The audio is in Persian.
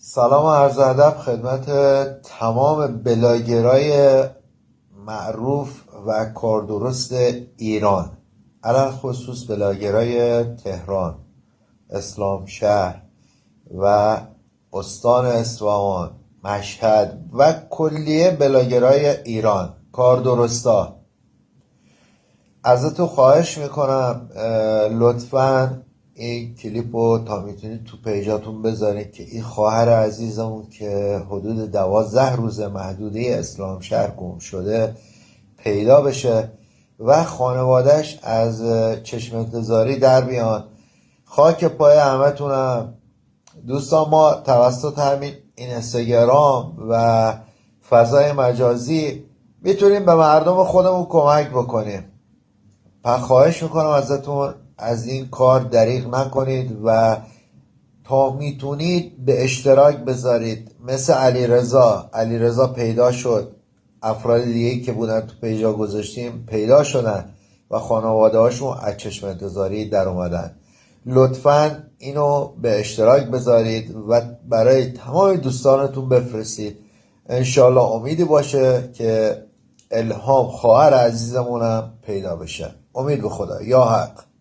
سلام و عرض ادب خدمت تمام بلاگرای معروف و کاردرست ایران، علل خصوص بلاگرای تهران، اسلام شهر و استان اصفهان، مشهد و کلیه بلاگرای ایران، کاردرستا. ازتون خواهش میکنم لطفاً این کلیپ رو تا میتونید تو پیجاتون بذارید که این خواهر عزیزمون که حدود 12 روز محدوده اسلام شهر گم شده پیدا بشه و خانوادهش از چشم انتظاری در بیان. خاک پای همتونم دوستان. ما توسط همین این اینستاگرام و فضای مجازی میتونیم به مردم خودمون کمک بکنیم. پس خواهش میکنم ازتون از این کار دریغ نکنید و تا میتونید به اشتراک بذارید. مثل علیرضا پیدا شد، افراد دیگه که بودن تو پیجا گذاشتیم پیدا شدن و خانواده هاشون از چشم انتظاری در اومدن. لطفاً اینو به اشتراک بذارید و برای تمام دوستانتون بفرستید. انشالله امیدی باشه که الهام خواهر عزیزمونم پیدا بشه. امید به خدا. یا حق.